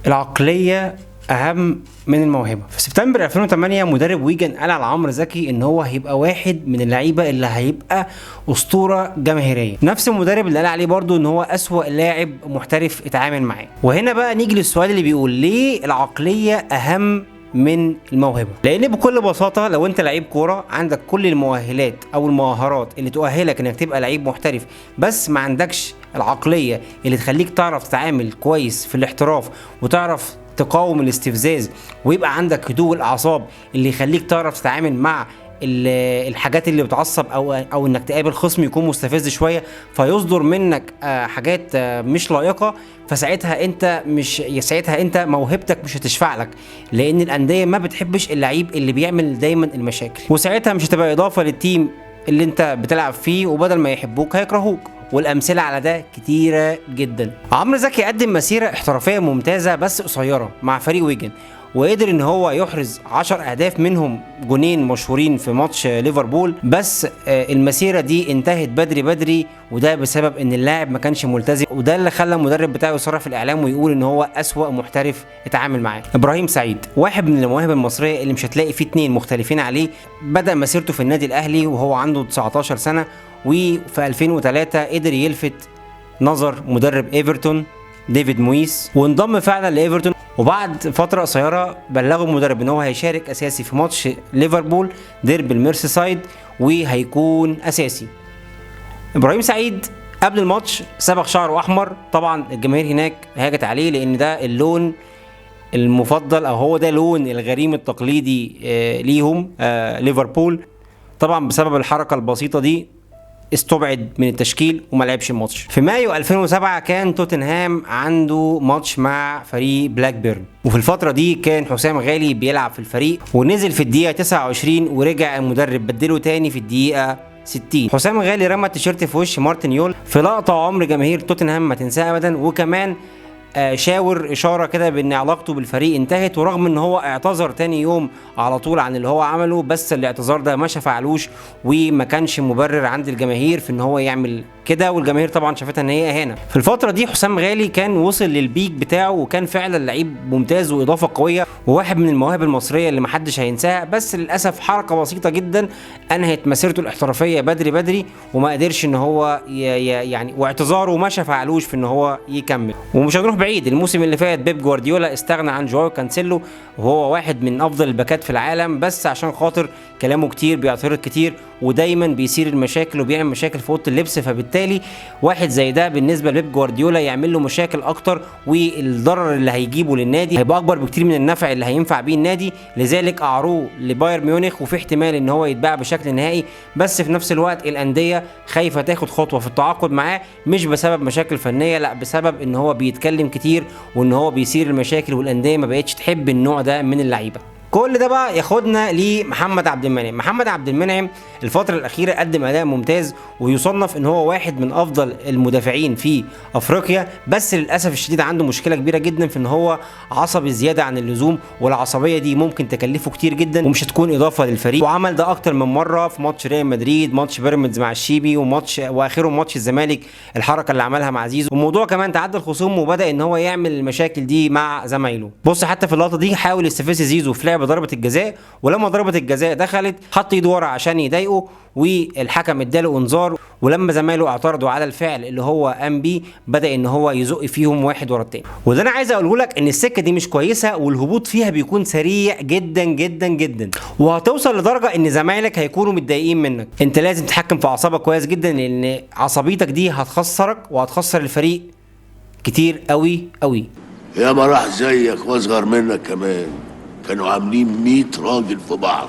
العقلية اهم من الموهبه. في سبتمبر 2008 مدرب ويجن قال على عمرو زكي ان هو هيبقى واحد من اللعيبه اللي هيبقى اسطوره جماهيريه، نفس المدرب اللي قال عليه برضو ان هو اسوأ لاعب محترف اتعامل معاه. وهنا بقى نيجي للسؤال اللي بيقول ليه العقليه اهم من الموهبه؟ لان بكل بساطه لو انت لعيب كوره عندك كل المؤهلات او المهارات اللي تؤهلك انك تبقى لعيب محترف، بس ما عندكش العقليه اللي تخليك تعرف تتعامل كويس في الاحتراف وتعرف تقاوم الاستفزاز، ويبقى عندك هدوء الاعصاب اللي يخليك تعرف تتعامل مع الحاجات اللي بتعصب او انك تقابل خصم يكون مستفز شويه فيصدر منك حاجات مش لائقه، فساعتها انت موهبتك مش هتشفع لك، لان الانديه ما بتحبش اللعيب اللي بيعمل دايما المشاكل، وساعتها مش هتبقى اضافه للتيم اللي انت بتلعب فيه، وبدل ما يحبوك هيكرهوك. والامثله على ده كتيره جدا. عمرو زكي قدم مسيره احترافيه ممتازه بس قصيره مع فريق ويجن، وقدر ان هو يحرز 10 اهداف منهم جونين مشهورين في ماتش ليفربول، بس المسيره دي انتهت بدري وده بسبب ان اللاعب ما كانش ملتزم، وده اللي خلى المدرب بتاعه يصرح في الاعلام ويقول ان هو اسوأ محترف اتعامل معاه. ابراهيم سعيد واحد من المواهب المصريه اللي مش هتلاقي فيه اتنين مختلفين عليه، بدا مسيرته في النادي الاهلي وهو عنده 19 سنه، وفي 2003 قدر يلفت نظر مدرب ايفرتون ديفيد مويس وانضم فعلا لايفرتون، وبعد فتره قصيره بلغوا المدرب ان هو هيشارك اساسي في ماتش ليفربول ديربي الميرسيسايد وهيكون اساسي. ابراهيم سعيد قبل الماتش صبغ شعره احمر، طبعا الجماهير هناك هاجت عليه لان ده اللون المفضل او هو ده لون الغريم التقليدي ليهم ليفربول. طبعا بسبب الحركه البسيطه دي استبعد من التشكيل وما لعبش الماتش. في مايو 2007 كان توتنهام عنده ماتش مع فريق بلاك بيرن، وفي الفترة دي كان حسام غالي بيلعب في الفريق ونزل في الدقيقة 29 ورجع المدرب بدله تاني في الدقيقة 60. حسام غالي رمى التيشيرت في وش مارتن يول في لقطة عمر جماهير توتنهام ما تنساها ابدا، وكمان شاور اشاره كده بان علاقته بالفريق انتهت، ورغم ان هو اعتذر تاني يوم على طول عن اللي هو عمله، بس الاعتذار ده ما شفعلوش وما كانش مبرر عند الجماهير في ان هو يعمل كده، والجماهير طبعا شافتها ان هي اهانه. في الفتره دي حسام غالي كان وصل للبيك بتاعه وكان فعلا لعيب ممتاز واضافه قويه وواحد من المواهب المصريه اللي محدش هينساها، بس للاسف حركه بسيطه جدا انهت مسيرته الاحترافيه بدري وما قدرش ان هو يعني واعتذاره ما شفعلوش في ان هو يكمل. ومش هنروح بعيد، الموسم اللي فات بيب جوارديولا استغنى عن جواو كانسيلو وهو واحد من افضل الباكات في العالم، بس عشان خاطر كلامه كتير بيعترض كتير ودايما بيثير المشاكل وبيعمل مشاكل في اوضه اللبس، فبالتالي واحد زي ده بالنسبه لبيب جوارديولا يعمل له مشاكل اكتر، والضرر اللي هيجيبه للنادي هيبقى اكبر بكتير من النفع اللي هينفع بيه النادي، لذلك اعروه لبايرن ميونخ وفي احتمال ان هو يتباع بشكل نهائي، بس في نفس الوقت الانديه خايفه تاخد خطوه في التعاقد معاه، مش بسبب مشاكل فنيه، لا بسبب ان هو بيتكلم كتير وان هو بيثير المشاكل، والانديه ما بقتش تحب النوع ده من اللعيبه. كل ده بقى ياخدنا لمحمد عبد المنعم. محمد عبد المنعم الفترة الأخيرة قدم أداء ممتاز ويصنف إن هو واحد من أفضل المدافعين في أفريقيا، بس للأسف الشديد عنده مشكلة كبيرة جدا في إن هو عصبي زيادة عن اللزوم، والعصبية دي ممكن تكلفه كتير جدا ومش هتكون إضافة للفريق، وعمل ده أكتر من مرة في ماتش ريال مدريد، ماتش بيراميدز مع الشيبي، وآخرهم ماتش الزمالك الحركة اللي عملها مع زيزو، والموضوع كمان تعدى الخصوم وبدأ إن هو يعمل المشاكل دي مع زمايله. بص حتى في اللقطة دي حاول يستفز زيزو في لعب ضربة الجزاء، ولما ضربة الجزاء دخلت حط ايده ورا عشان يضايقه والحكم اداله انذار، ولما زمايله اعترضوا على الفعل اللي هو قام بيه بدا ان هو يزق فيهم واحد ورا التاني. وده انا عايز اقوله لك ان السكه دي مش كويسه والهبوط فيها بيكون سريع جدا وهتوصل لدرجه ان زمايلك هيكونوا متضايقين منك. انت لازم تتحكم في اعصابك كويس جدا، لان عصبيتك دي هتخسرك وهتخسر الفريق كتير قوي. يا ما راح زيك واصغر منك كمان كانوا عاملين 100 راجل في بعض